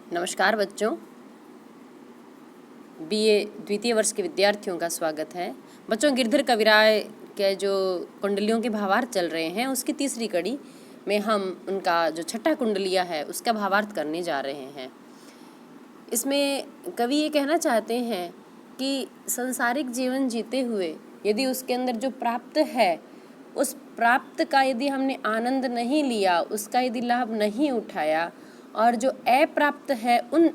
नमस्कार बच्चों, बीए द्वितीय वर्ष के विद्यार्थियों का स्वागत है। बच्चों, गिरधर कविराय के जो कुंडलियों के भावार्थ चल रहे हैं उसकी तीसरी कड़ी में हम उनका जो छठा कुंडलिया है उसका भावार्थ करने जा रहे हैं। इसमें कवि ये कहना चाहते हैं कि संसारिक जीवन जीते हुए यदि उसके अंदर जो प्राप्त है उस प्राप्त का यदि हमने आनंद नहीं लिया, उसका यदि लाभ नहीं उठाया और जो अप्राप्त है उन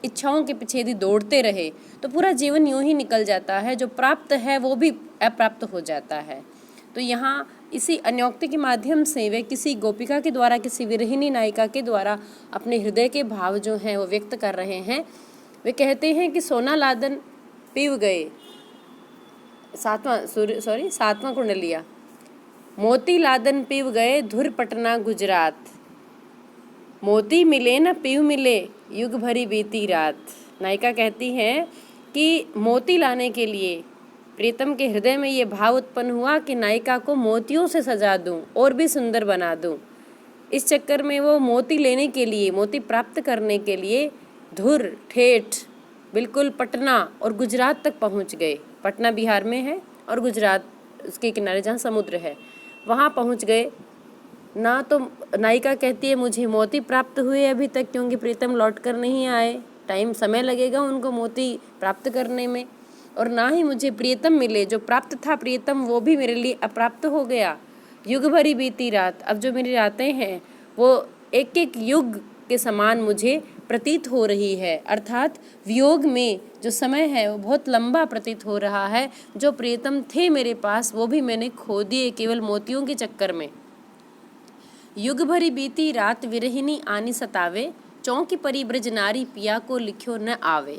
इच्छाओं के पीछे यदि दौड़ते रहे तो पूरा जीवन यूं ही निकल जाता है। जो प्राप्त है वो भी अप्राप्त हो जाता है। तो यहाँ इसी अन्योक्ति के माध्यम से वे किसी गोपिका के द्वारा, किसी विरहिणी नायिका के द्वारा अपने हृदय के भाव जो हैं वो व्यक्त कर रहे हैं। वे कहते हैं कि सोना लादन पीव गए, सातवां कुंडलिया। मोती लादन पीव गए धुर पटना गुजरात, मोती मिले न पीव मिले युग भरी बीती रात। नायिका कहती है कि मोती लाने के लिए प्रीतम के हृदय में ये भाव उत्पन्न हुआ कि नायिका को मोतियों से सजा दूं और भी सुंदर बना दूं। इस चक्कर में वो मोती लेने के लिए, मोती प्राप्त करने के लिए धुर ठेठ बिल्कुल पटना और गुजरात तक पहुंच गए। पटना बिहार में है और गुजरात उसके किनारे जहाँ समुद्र है वहाँ पहुंच गए। ना तो नायिका कहती है मुझे मोती प्राप्त हुए अभी तक, क्योंकि प्रीतम लौट कर नहीं आए, समय लगेगा उनको मोती प्राप्त करने में, और ना ही मुझे प्रियतम मिले। जो प्राप्त था प्रियतम वो भी मेरे लिए अप्राप्त हो गया। युग भरी बीती रात, अब जो मेरी रातें हैं वो एक एक युग के समान मुझे प्रतीत हो रही है, अर्थात वियोग में जो समय है वो बहुत लंबा प्रतीत हो रहा है। जो प्रियतम थे मेरे पास वो भी मैंने खो दिए केवल मोतियों के चक्कर में। युग भरी बीती रात विरहिणी आनी सतावे, चौंकी परी ब्रज नारी पिया को लिख्यो न आवे।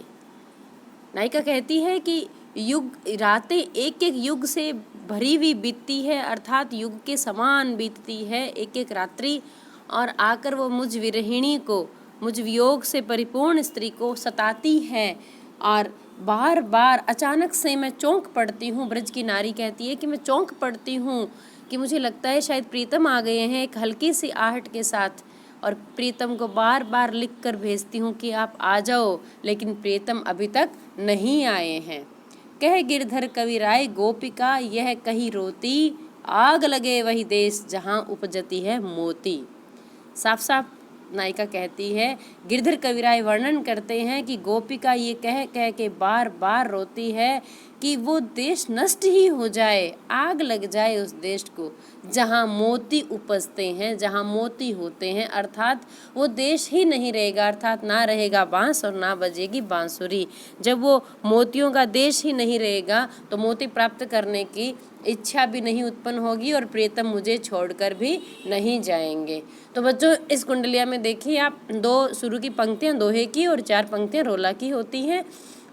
नायिका कहती है कि रातें एक एक युग से भरी हुई बीतती है, अर्थात युग के समान बीतती है एक एक रात्रि, और आकर वो मुझ विरहिणी को, मुझ वियोग से परिपूर्ण स्त्री को सताती है। और बार बार अचानक से मैं चौंक पड़ती हूँ। ब्रज की नारी कहती है कि मैं चौंक पड़ती हूँ कि मुझे लगता है शायद प्रीतम आ गए हैं एक हल्की सी आहट के साथ, और प्रीतम को बार बार लिख कर भेजती हूँ कि आप आ जाओ, लेकिन प्रीतम अभी तक नहीं आए हैं। कह गिरधर कविराय गोपिका यह कही रोती, आग लगे वही देश जहाँ उपजती है मोती। साफ साफ नायिका कहती है, गिरधर कविराय वर्णन करते हैं कि गोपिका ये कह कह के बार बार रोती है कि वो देश नष्ट ही हो जाए, आग लग जाए उस देश को जहाँ मोती उपजते हैं, जहाँ मोती होते हैं, अर्थात वो देश ही नहीं रहेगा, अर्थात ना रहेगा बांस और ना बजेगी बांसुरी। जब वो मोतियों का देश ही नहीं रहेगा तो मोती प्राप्त करने की इच्छा भी नहीं उत्पन्न होगी और प्रियतम मुझे छोड़कर भी नहीं जाएंगे। तो बच्चों, इस कुंडलिया में देखिए आप, दो शुरू की पंक्तियां दोहे की और 4 पंक्तियां रोला की होती हैं,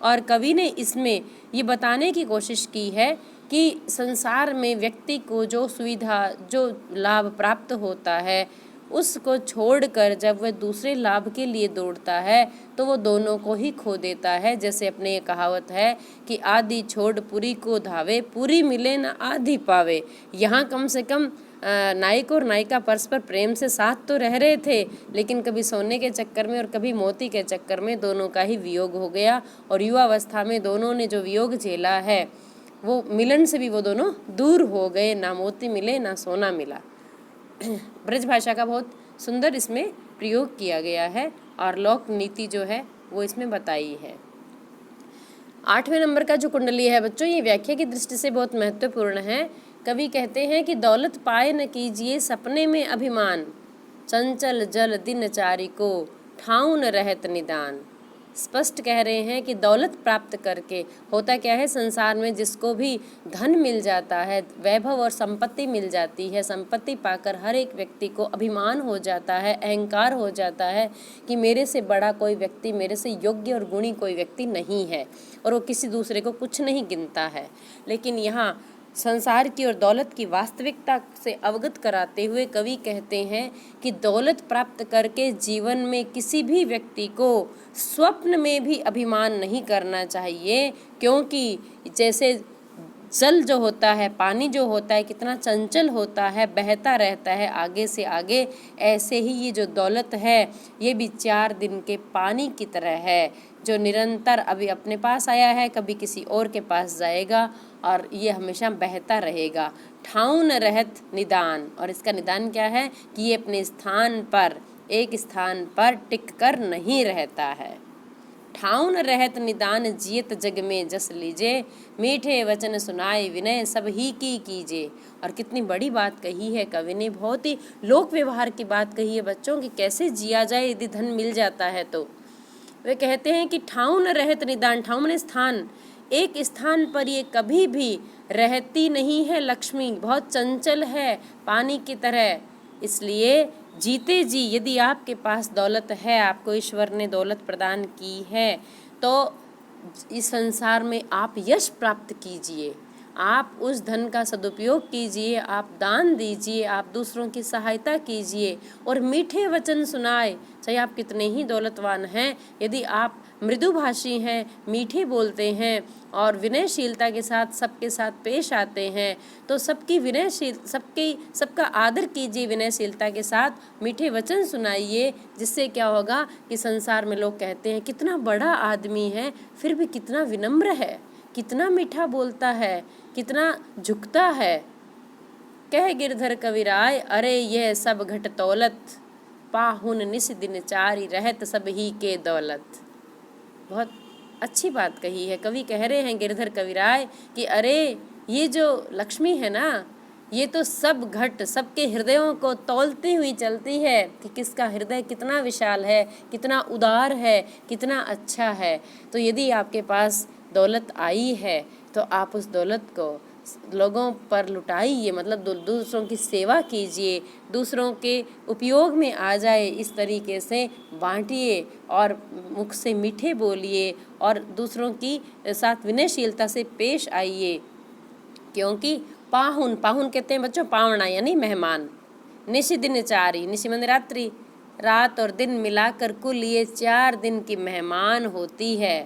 और कवि ने इसमें ये बताने की कोशिश की है कि संसार में व्यक्ति को जो सुविधा, जो लाभ प्राप्त होता है उसको छोड़कर जब वह दूसरे लाभ के लिए दौड़ता है तो वो दोनों को ही खो देता है। जैसे अपने ये कहावत है कि आधी छोड़ पूरी को धावे, पूरी मिले न आधी पावे। यहाँ कम से कम नायक और नायिका परस्पर प्रेम से साथ तो रह रहे थे, लेकिन कभी सोने के चक्कर में और कभी मोती के चक्कर में दोनों का ही वियोग हो गया, और युवावस्था में दोनों ने जो वियोग झेला है वो मिलन से भी वो दोनों दूर हो गए। ना मोती मिले ना सोना मिला। ब्रज भाषा का बहुत सुंदर इसमें प्रयोग किया गया है और लोक नीति जो है वो इसमें बताई है। 8वें नंबर का जो कुंडली है बच्चों, ये व्याख्या की दृष्टि से बहुत महत्वपूर्ण है। कवि कहते हैं कि दौलत पाए न कीजिए सपने में अभिमान, चंचल जल दिनचारी को ठाऊं न रहत निदान। स्पष्ट कह रहे हैं कि दौलत प्राप्त करके होता क्या है, संसार में जिसको भी धन मिल जाता है, वैभव और संपत्ति मिल जाती है, संपत्ति पाकर हर एक व्यक्ति को अभिमान हो जाता है, अहंकार हो जाता है कि मेरे से बड़ा कोई व्यक्ति, मेरे से योग्य और गुणी कोई व्यक्ति नहीं है, और वो किसी दूसरे को कुछ नहीं गिनता है। लेकिन यहाँ संसार की और दौलत की वास्तविकता से अवगत कराते हुए कवि कहते हैं कि दौलत प्राप्त करके जीवन में किसी भी व्यक्ति को स्वप्न में भी अभिमान नहीं करना चाहिए, क्योंकि जैसे जल जो होता है, पानी जो होता है, कितना चंचल होता है, बहता रहता है आगे से आगे, ऐसे ही ये जो दौलत है ये भी 4 दिन के पानी की तरह है, जो निरंतर अभी अपने पास आया है, कभी किसी और के पास जाएगा और ये हमेशा बहता रहेगा। ठाऊं न रहत निदान, और इसका निदान क्या है कि ये अपने स्थान पर, एक स्थान पर टिक कर नहीं रहता है। ठाऊं न रहत निदान जियत जग में जस लीजे, मीठे वचन सुनाए विनय सब ही की कीजे। और कितनी बड़ी बात कही है कवि ने, बहुत ही लोक व्यवहार की बात कही है बच्चों कि कैसे जिया जाए यदि धन मिल जाता है तो। वे कहते हैं कि ठाऊं न रहत निदान, ठाऊं माने स्थान, एक स्थान पर ये कभी भी रहती नहीं है लक्ष्मी, बहुत चंचल है पानी की तरह। इसलिए जीते जी यदि आपके पास दौलत है, आपको ईश्वर ने दौलत प्रदान की है, तो इस संसार में आप यश प्राप्त कीजिए, आप उस धन का सदुपयोग कीजिए, आप दान दीजिए, आप दूसरों की सहायता कीजिए और मीठे वचन सुनाए। चाहे आप कितने ही दौलतवान हैं, यदि आप मृदुभाषी हैं, मीठे बोलते हैं और विनयशीलता के साथ सबके साथ पेश आते हैं, तो सबकी सबका आदर कीजिए, विनयशीलता के साथ मीठे वचन सुनाइए, जिससे क्या होगा कि संसार में लोग कहते हैं कितना बड़ा आदमी है फिर भी कितना विनम्र है, कितना मीठा बोलता है, कितना झुकता है। कह गिरधर कविराय अरे यह सब घट तौलत, पाहुन निस दिन चारी रहत सब ही के दौलत। बहुत अच्छी बात कही है, कवि कह रहे हैं गिरधर कविराय कि अरे ये जो लक्ष्मी है ना, ये तो सब घट, सबके हृदयों को तौलती हुई चलती है कि किसका हृदय कितना विशाल है, कितना उदार है, कितना अच्छा है। तो यदि आपके पास दौलत आई है तो आप उस दौलत को लोगों पर लुटाइए, मतलब दूसरों की सेवा कीजिए, दूसरों के उपयोग में आ जाए इस तरीके से बांटिए और मुख से मीठे बोलिए और दूसरों की साथ विनयशीलता से पेश आइए। क्योंकि पाहुन, पाहुन कहते हैं बच्चों पावना यानी मेहमान। निशि दिन चारी, निशि माने रात्रि, रात और दिन मिलाकर कुल ये 4 दिन की मेहमान होती है।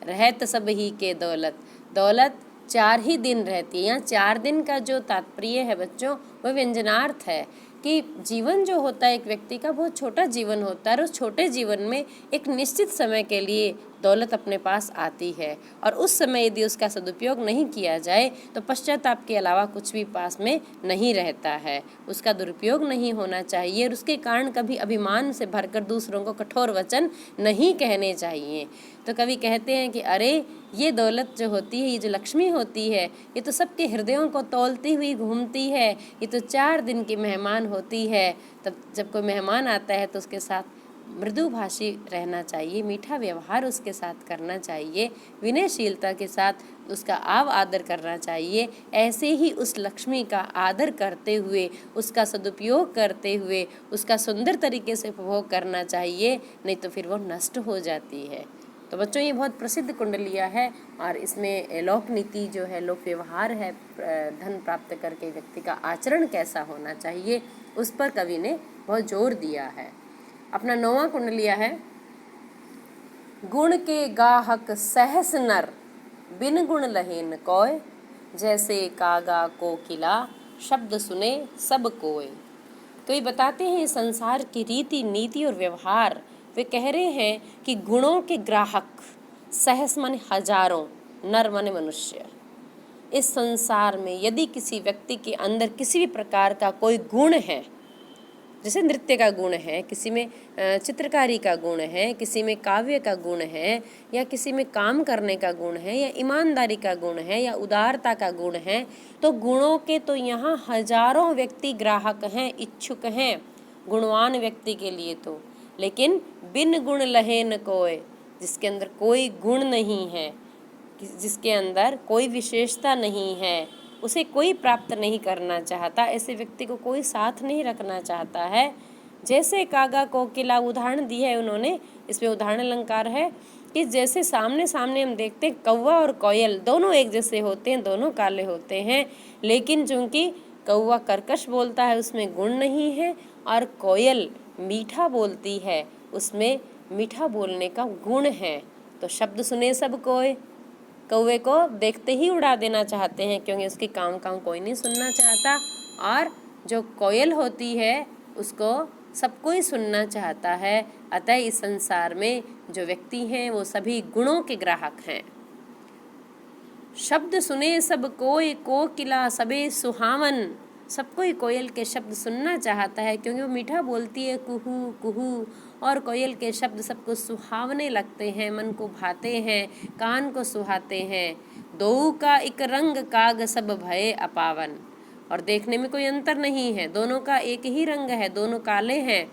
रहत सब ही के दौलत, दौलत 4 ही दिन रहती है। यहाँ 4 दिन का जो तात्पर्य है बच्चों वह व्यंजनार्थ है कि जीवन जो होता है एक व्यक्ति का बहुत छोटा जीवन होता है और उस छोटे जीवन में एक निश्चित समय के लिए दौलत अपने पास आती है और उस समय यदि उसका सदुपयोग नहीं किया जाए तो पश्चाताप के अलावा कुछ भी पास में नहीं रहता है। उसका दुरुपयोग नहीं होना चाहिए और उसके कारण कभी अभिमान से भरकर दूसरों को कठोर वचन नहीं कहने चाहिए। तो कवि कहते हैं कि अरे ये दौलत जो होती है, ये जो लक्ष्मी होती है, ये तो सबके हृदयों को तौलती हुई घूमती है, ये तो 4 दिन की मेहमान होती है। तब जब कोई मेहमान आता है तो उसके साथ मृदुभाषी रहना चाहिए, मीठा व्यवहार उसके साथ करना चाहिए, विनयशीलता के साथ उसका आदर करना चाहिए। ऐसे ही उस लक्ष्मी का आदर करते हुए, उसका सदुपयोग करते हुए, उसका सुंदर तरीके से उपभोग करना चाहिए, नहीं तो फिर वो नष्ट हो जाती है। तो बच्चों ये बहुत प्रसिद्ध कुंडलिया है और इसमें लोक नीति जो है, लोक व्यवहार है, धन प्राप्त करके व्यक्ति का आचरण कैसा होना चाहिए उस पर कवि ने बहुत जोर दिया है। अपना 9वां कुंडलिया है, गुण के गाहक सहस नर, बिन गुण लहेन कोय, जैसे कागा कोकिला शब्द सुने सब कोय। तो ये बताते हैं संसार की रीति नीति और व्यवहार। वे कह रहे हैं कि गुणों के ग्राहक, सहस माने हजारों, नर माने मनुष्य। इस संसार में यदि किसी व्यक्ति के अंदर किसी भी प्रकार का कोई गुण है, जैसे नृत्य का गुण है, किसी में चित्रकारी का गुण है, किसी में काव्य का गुण है, या किसी में काम करने का गुण है, या ईमानदारी का गुण है, या उदारता का गुण है, तो गुणों के तो यहाँ हजारों व्यक्ति ग्राहक हैं, इच्छुक हैं गुणवान व्यक्ति के लिए तो। लेकिन बिन गुण लहे न कोय, जिसके अंदर कोई गुण नहीं है, जिसके अंदर कोई विशेषता नहीं है, उसे कोई प्राप्त नहीं करना चाहता, ऐसे व्यक्ति को कोई साथ नहीं रखना चाहता है। जैसे कागा कोकिला, उदाहरण दी है उन्होंने, इसमें उदाहरण अलंकार है कि जैसे सामने सामने हम देखते हैं कौवा और कोयल दोनों एक जैसे होते हैं, दोनों काले होते हैं, लेकिन चूंकि कौवा कर्कश बोलता है उसमें गुण नहीं है और कोयल मीठा बोलती है उसमें मीठा बोलने का गुण है। तो शब्द सुने सब कोय, कौवे को देखते ही उड़ा देना चाहते हैं, क्योंकि उसकी काव काव कोई नहीं सुनना चाहता। और जो कोयल होती है उसको सब कोई सुनना चाहता है। अतः इस संसार में जो व्यक्ति हैं वो सभी गुणों के ग्राहक हैं। शब्द सुने सब कोई कोकिला सबे सुहावन। सब कोई कोयल के शब्द सुनना चाहता है, क्योंकि वो मीठा बोलती है, कुहू कुहू। और कोयल के शब्द सबको सुहावने लगते हैं, मन को भाते हैं, कान को सुहाते हैं। दो का एक रंग काग सब भये अपावन। और देखने में कोई अंतर नहीं है, दोनों का एक ही रंग है, दोनों काले हैं।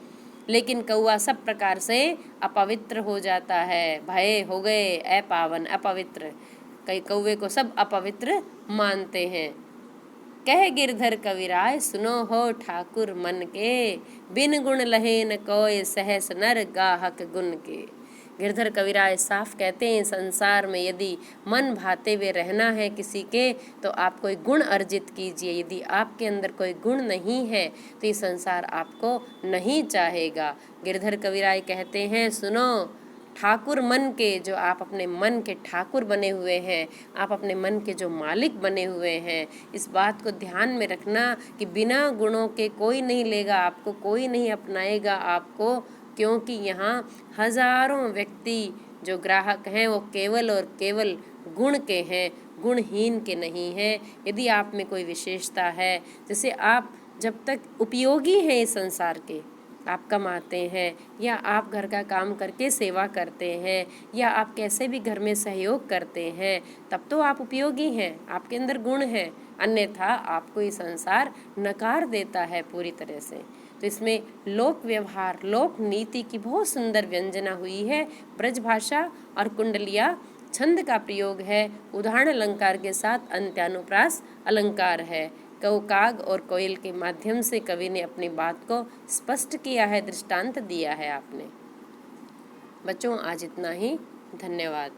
लेकिन कौआ सब प्रकार से अपवित्र हो जाता है, भय हो गए, अपावन अपवित्र। कई कौवे को सब अपवित्र मानते हैं। कह गिरधर कविराय सुनो हो ठाकुर मन के, बिन गुण लहे न कोय सहस नर गाहक गुण के। गिरधर कविराय साफ कहते हैं, संसार में यदि मन भाते हुए रहना है किसी के, तो आप कोई गुण अर्जित कीजिए। यदि आपके अंदर कोई गुण नहीं है तो ये संसार आपको नहीं चाहेगा। गिरधर कविराय कहते हैं, सुनो ठाकुर मन के, जो आप अपने मन के ठाकुर बने हुए हैं, आप अपने मन के जो मालिक बने हुए हैं, इस बात को ध्यान में रखना कि बिना गुणों के कोई नहीं लेगा आपको, कोई नहीं अपनाएगा आपको। क्योंकि यहाँ हजारों व्यक्ति जो ग्राहक हैं वो केवल और केवल गुण के हैं, गुणहीन के नहीं हैं। यदि आप में कोई विशेषता है, जैसे आप जब तक उपयोगी हैं इस संसार के, आप कमाते हैं या आप घर का काम करके सेवा करते हैं या आप कैसे भी घर में सहयोग करते हैं, तब तो आप उपयोगी हैं, आपके अंदर गुण है। अन्यथा आपको ये संसार नकार देता है पूरी तरह से। तो इसमें लोक व्यवहार, लोक नीति की बहुत सुंदर व्यंजना हुई है। ब्रज भाषा और कुंडलिया छंद का प्रयोग है, उदाहरण अलंकार के साथ अंत्यानुप्रास अलंकार है। काग और कोयल के माध्यम से कवि ने अपनी बात को स्पष्ट किया है, दृष्टांत दिया है आपने। बच्चों आज इतना ही, धन्यवाद।